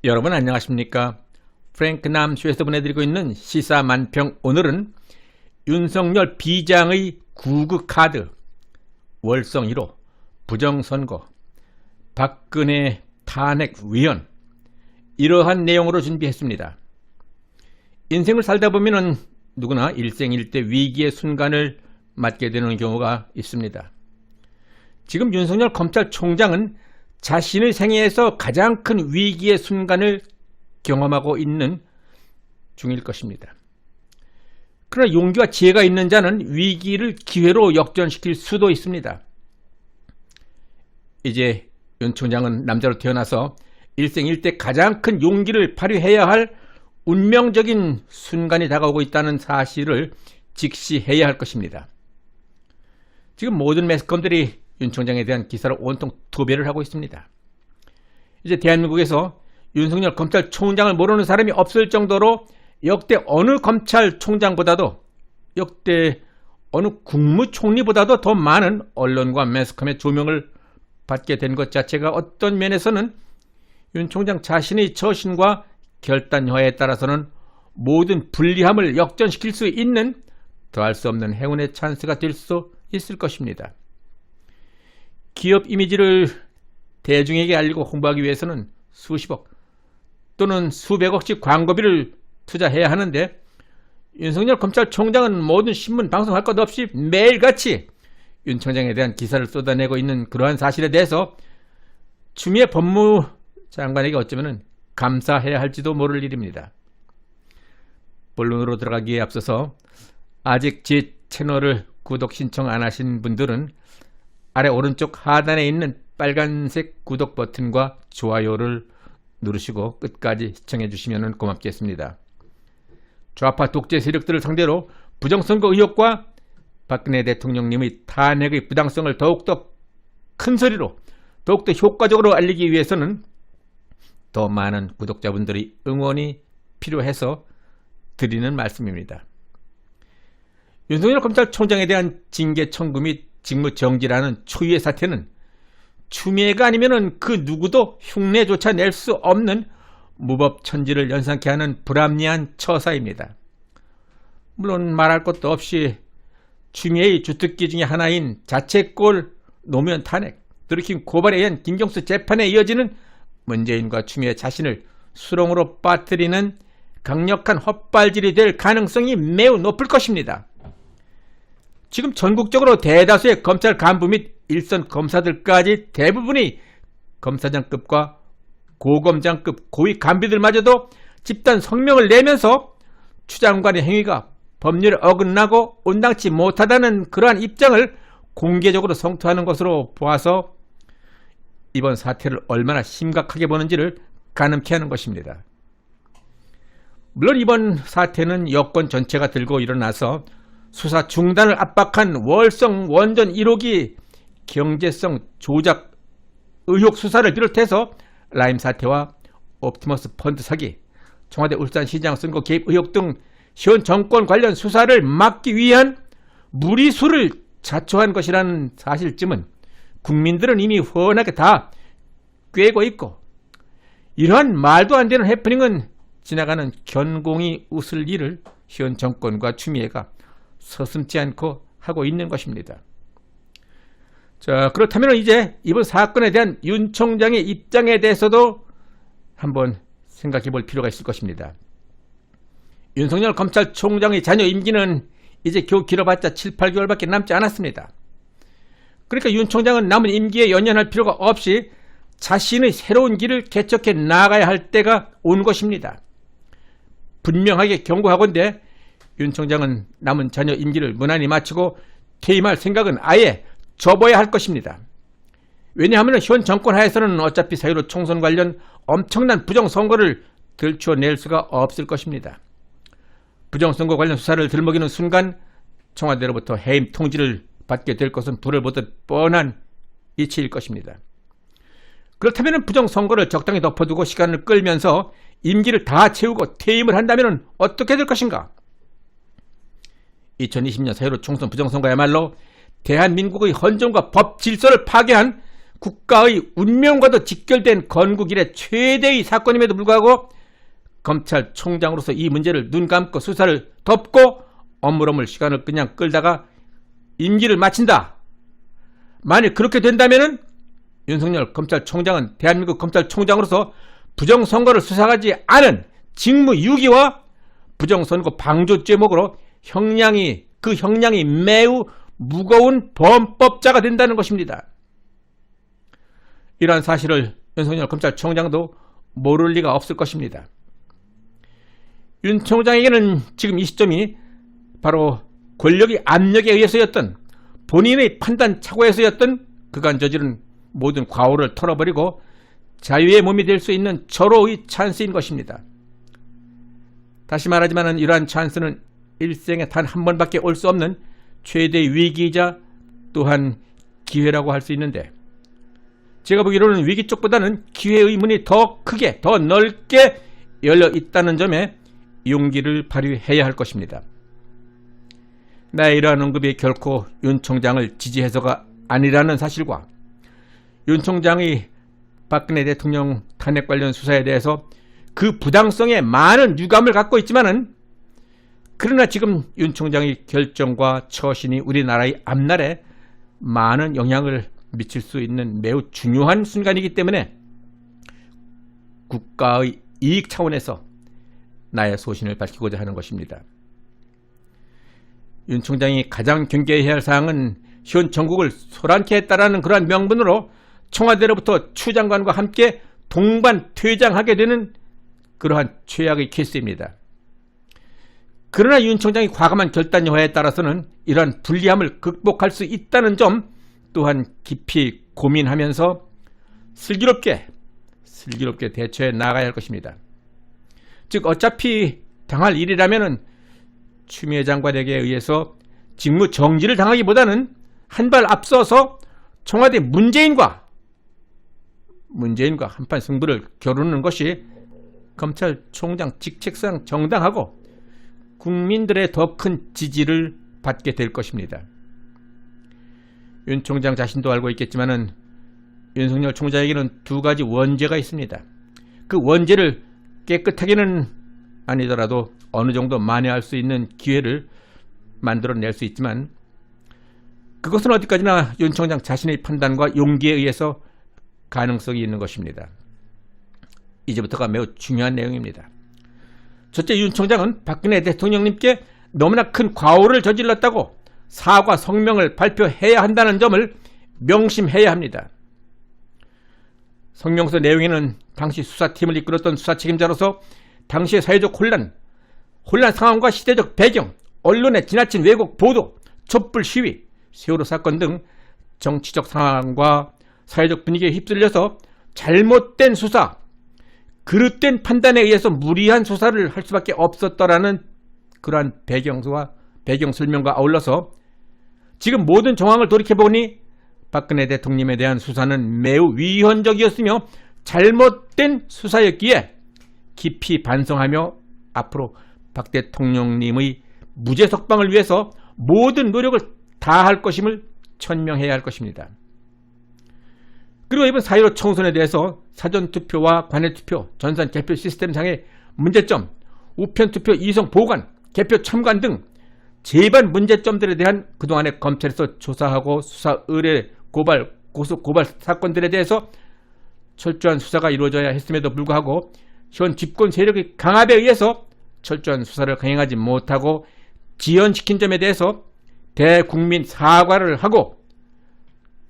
여러분 안녕하십니까? 프랭크 남쇼에서 보내드리고 있는 시사만평. 오늘은 윤석열 비장의 구극카드, 월성 1호, 부정선거, 박근혜 탄핵 위헌, 이러한 내용으로 준비했습니다. 인생을 살다 보면 누구나 일생일대 위기의 순간을 맞게 되는 경우가 있습니다. 지금 윤석열 검찰총장은 자신의 생애에서 가장 큰 위기의 순간을 경험하고 있는 중일 것입니다. 그러나 용기와 지혜가 있는 자는 위기를 기회로 역전시킬 수도 있습니다. 이제 윤 총장은 남자로 태어나서 일생일대 가장 큰 용기를 발휘해야 할 운명적인 순간이 다가오고 있다는 사실을 직시해야 할 것입니다. 지금 모든 매스컴들이 윤 총장에 대한 기사를 온통 투배를 하고 있습니다. 이제 대한민국에서 윤석열 검찰총장을 모르는 사람이 없을 정도로 역대 어느 검찰총장보다도, 역대 어느 국무총리보다도 더 많은 언론과 매스컴의 조명을 받게 된 것 자체가 어떤 면에서는 윤 총장 자신의 처신과 결단여하에 따라서는 모든 불리함을 역전시킬 수 있는 더할 수 없는 행운의 찬스가 될 수 있을 것입니다. 기업 이미지를 대중에게 알리고 홍보하기 위해서는 수십억 또는 수백억씩 광고비를 투자해야 하는데, 윤석열 검찰총장은 모든 신문 방송할 것 없이 매일같이 윤 총장에 대한 기사를 쏟아내고 있는 그러한 사실에 대해서 추미애 법무장관에게 어쩌면 감사해야 할지도 모를 일입니다. 본론으로 들어가기에 앞서서 아직 제 채널을 구독 신청 안 하신 분들은 아래 오른쪽 하단에 있는 빨간색 구독 버튼과 좋아요를 누르시고 끝까지 시청해 주시면 고맙겠습니다. 좌파 독재 세력들을 상대로 부정선거 의혹과 박근혜 대통령님의 탄핵의 부당성을 더욱더 큰 소리로, 더욱더 효과적으로 알리기 위해서는 더 많은 구독자분들의 응원이 필요해서 드리는 말씀입니다. 윤석열 검찰총장에 대한 징계 청구 및 직무정지라는 초유의 사태는 추미애가 아니면 그 누구도 흉내조차 낼 수 없는 무법천지를 연상케 하는 불합리한 처사입니다. 물론 말할 것도 없이 추미애의 주특기 중에 하나인 자책골 노무현 탄핵, 들이킨 고발에 의한 김경수 재판에 이어지는 문재인과 추미애 자신을 수렁으로 빠뜨리는 강력한 헛발질이 될 가능성이 매우 높을 것입니다. 지금 전국적으로 대다수의 검찰 간부 및 일선 검사들까지 대부분이 검사장급과 고검장급 고위 간부들마저도 집단 성명을 내면서 추 장관의 행위가 법률에 어긋나고 온당치 못하다는 그러한 입장을 공개적으로 성토하는 것으로 보아서 이번 사태를 얼마나 심각하게 보는지를 가늠케 하는 것입니다. 물론 이번 사태는 여권 전체가 들고 일어나서 수사 중단을 압박한 월성 원전 1호기 경제성 조작 의혹 수사를 비롯해서 라임 사태와 옵티머스 펀드 사기, 청와대 울산시장 선거 개입 의혹 등 현 정권 관련 수사를 막기 위한 무리수를 자초한 것이라는 사실쯤은 국민들은 이미 훤하게 다 꿰고 있고, 이러한 말도 안 되는 해프닝은 지나가는 견공이 웃을 일을 현 정권과 추미애가 서슴지 않고 하고 있는 것입니다. 자, 그렇다면 이제 이번 사건에 대한 윤 총장의 입장에 대해서도 한번 생각해 볼 필요가 있을 것입니다. 윤석열 검찰총장의 자녀 임기는 이제 겨우 길어봤자 7, 8개월밖에 남지 않았습니다. 그러니까 윤 총장은 남은 임기에 연연할 필요가 없이 자신의 새로운 길을 개척해 나가야 할 때가 온 것입니다. 분명하게 경고하건대 윤 총장은 남은 자녀 임기를 무난히 마치고 퇴임할 생각은 아예 접어야 할 것입니다. 왜냐하면 현 정권 하에서는 어차피 사유로 총선 관련 엄청난 부정선거를 들추어낼 수가 없을 것입니다. 부정선거 관련 수사를 들먹이는 순간 청와대로부터 해임 통지를 받게 될 것은 불을 보듯 뻔한 이치일 것입니다. 그렇다면 부정선거를 적당히 덮어두고 시간을 끌면서 임기를 다 채우고 퇴임을 한다면 어떻게 될 것인가? 2020년 사유로 총선 부정선거야말로 대한민국의 헌정과 법 질서를 파괴한 국가의 운명과도 직결된 건국 이래 최대의 사건임에도 불구하고 검찰총장으로서 이 문제를 눈 감고 수사를 덮고 어물어물 시간을 그냥 끌다가 임기를 마친다. 만일 그렇게 된다면은 윤석열 검찰총장은 대한민국 검찰총장으로서 부정선거를 수사하지 않은 직무유기와 부정선거 방조 죄목으로 그 형량이 매우 무거운 범법자가 된다는 것입니다. 이러한 사실을 윤석열 검찰총장도 모를 리가 없을 것입니다. 윤 총장에게는 지금 이 시점이 바로 권력의 압력에 의해서였던 본인의 판단 착오에서였던 그간 저지른 모든 과오를 털어버리고 자유의 몸이 될 수 있는 절호의 찬스인 것입니다. 다시 말하지만 이러한 찬스는 일생에 단 한 번밖에 올 수 없는 최대의 위기이자 또한 기회라고 할 수 있는데, 제가 보기로는 위기 쪽보다는 기회의 문이 더 크게 더 넓게 열려 있다는 점에 용기를 발휘해야 할 것입니다. 나의 이러한 언급이 결코 윤 총장을 지지해서가 아니라는 사실과 윤 총장의 박근혜 대통령 탄핵 관련 수사에 대해서 그 부당성에 많은 유감을 갖고 있지만은, 그러나 지금 윤 총장의 결정과 처신이 우리나라의 앞날에 많은 영향을 미칠 수 있는 매우 중요한 순간이기 때문에 국가의 이익 차원에서 나의 소신을 밝히고자 하는 것입니다. 윤 총장이 가장 경계해야 할 사항은 현 정국을 소란케 했다라는 그러한 명분으로 청와대로부터 추 장관과 함께 동반 퇴장하게 되는 그러한 최악의 케이스입니다. 그러나 윤 총장이 과감한 결단 여하에 따라서는 이러한 불리함을 극복할 수 있다는 점 또한 깊이 고민하면서 슬기롭게 대처해 나가야 할 것입니다. 즉 어차피 당할 일이라면 추미애 장관에게 의해서 직무 정지를 당하기보다는 한 발 앞서서 청와대 문재인과 한판 승부를 겨루는 것이 검찰총장 직책상 정당하고 국민들의 더 큰 지지를 받게 될 것입니다. 윤 총장 자신도 알고 있겠지만은 윤석열 총장에게는 두 가지 원죄가 있습니다. 그 원죄를 깨끗하게는 아니더라도 어느 정도 만회할 수 있는 기회를 만들어낼 수 있지만, 그것은 어디까지나 윤 총장 자신의 판단과 용기에 의해서 가능성이 있는 것입니다. 이제부터가 매우 중요한 내용입니다. 첫째, 윤 총장은 박근혜 대통령님께 너무나 큰 과오를 저질렀다고 사과 성명을 발표해야 한다는 점을 명심해야 합니다. 성명서 내용에는 당시 수사팀을 이끌었던 수사 책임자로서 당시의 사회적 혼란 상황과 시대적 배경, 언론의 지나친 왜곡 보도, 촛불 시위, 세월호 사건 등 정치적 상황과 사회적 분위기에 휩쓸려서 잘못된 수사, 그릇된 판단에 의해서 무리한 수사를 할 수밖에 없었더라는 그러한 배경 설명과 아울러서 지금 모든 정황을 돌이켜보니 박근혜 대통령에 대한 수사는 매우 위헌적이었으며 잘못된 수사였기에 깊이 반성하며 앞으로 박 대통령님의 무죄 석방을 위해서 모든 노력을 다할 것임을 천명해야 할 것입니다. 그리고 이번 4.15 총선에 대해서 사전투표와 관외투표, 전산 개표 시스템상의 문제점, 우편투표 이성 보관, 개표 첨관 등 제반 문제점들에 대한 그동안의 검찰에서 조사하고 수사 의뢰, 고발, 고소, 고발 사건들에 대해서 철저한 수사가 이루어져야 했음에도 불구하고 현 집권 세력의 강압에 의해서 철저한 수사를 강행하지 못하고 지연시킨 점에 대해서 대국민 사과를 하고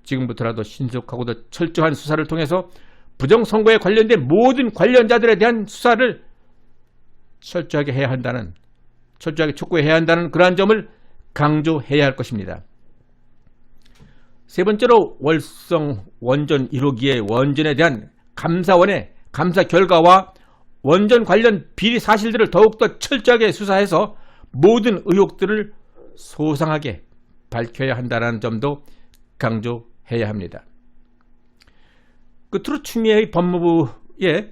지금부터라도 신속하고도 철저한 수사를 통해서 부정선거에 관련된 모든 관련자들에 대한 수사를 철저하게 촉구해야 한다는 그러한 점을 강조해야 할 것입니다. 세 번째로 월성 원전 1호기의 원전에 대한 감사원의 감사 결과와 원전 관련 비리 사실들을 더욱더 철저하게 수사해서 모든 의혹들을 소상하게 밝혀야 한다는 점도 강조해야 합니다. 끝으로 추미애의 법무부의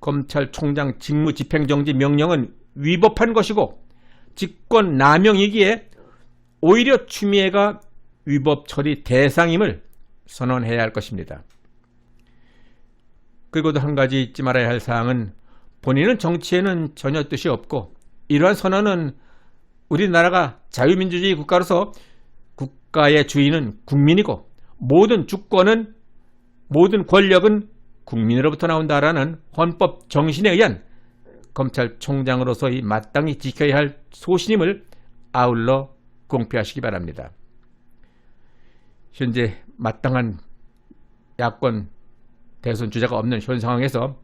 검찰총장 직무집행정지 명령은 위법한 것이고 직권 남용이기에 오히려 추미애가 위법 처리 대상임을 선언해야 할 것입니다. 그리고도 한 가지 잊지 말아야 할 사항은 본인은 정치에는 전혀 뜻이 없고 이러한 선언은 우리나라가 자유민주주의 국가로서 국가의 주인은 국민이고 모든 주권은 모든 권력은 국민으로부터 나온다라는 헌법 정신에 의한 검찰총장으로서의 마땅히 지켜야 할 소신임을 아울러 공표하시기 바랍니다. 현재 마땅한 야권 대선 주자가 없는 현 상황에서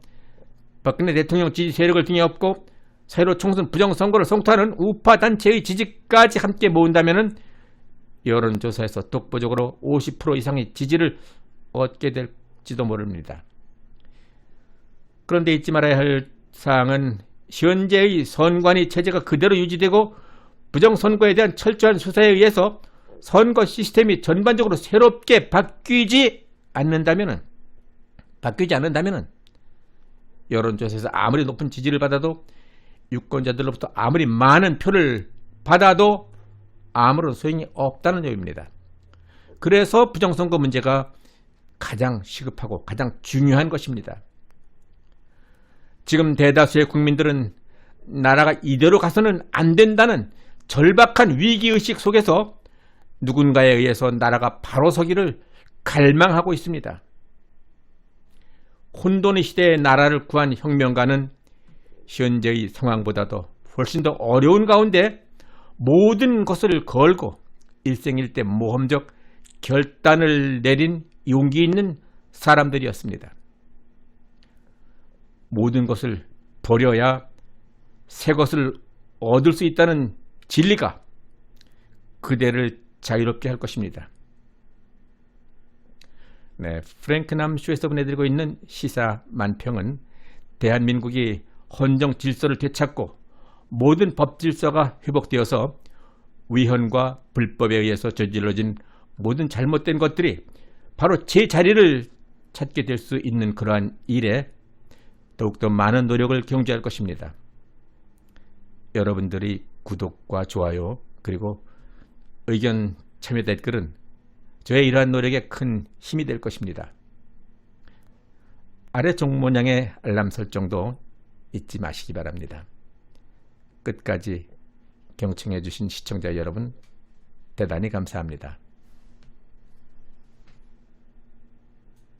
박근혜 대통령 지지 세력을 등에 업고 새로 총선 부정선거를 성토하는 우파 단체의 지지까지 함께 모은다면 여론조사에서 독보적으로 50% 이상의 지지를 얻게 될지도 모릅니다. 그런데 잊지 말아야 할 사항은 현재의 선관위 체제가 그대로 유지되고 부정선거에 대한 철저한 수사에 의해서 선거 시스템이 전반적으로 새롭게 바뀌지 않는다면 여론조사에서 아무리 높은 지지를 받아도 유권자들로부터 아무리 많은 표를 받아도 아무런 소용이 없다는 점입니다. 그래서 부정선거 문제가 가장 시급하고 가장 중요한 것입니다. 지금 대다수의 국민들은 나라가 이대로 가서는 안 된다는 절박한 위기의식 속에서 누군가에 의해서 나라가 바로 서기를 갈망하고 있습니다. 혼돈의 시대의 나라를 구한 혁명가는 현재의 상황보다도 훨씬 더 어려운 가운데 모든 것을 걸고 일생일대 모험적 결단을 내린 용기 있는 사람들이었습니다. 모든 것을 버려야 새 것을 얻을 수 있다는 진리가 그대를 자유롭게 할 것입니다. 네, 프랭크남 쇼에서 보내드리고 있는 시사 만평은 대한민국이 헌정 질서를 되찾고 모든 법 질서가 회복되어서 위헌과 불법에 의해서 저질러진 모든 잘못된 것들이 바로 제 자리를 찾게 될 수 있는 그러한 일에 더욱더 많은 노력을 경주할 것입니다. 여러분들이 구독과 좋아요 그리고 의견 참여 댓글은 저의 이러한 노력에 큰 힘이 될 것입니다. 아래 종 모양의 알람 설정도 잊지 마시기 바랍니다. 끝까지 경청해 주신 시청자 여러분 대단히 감사합니다.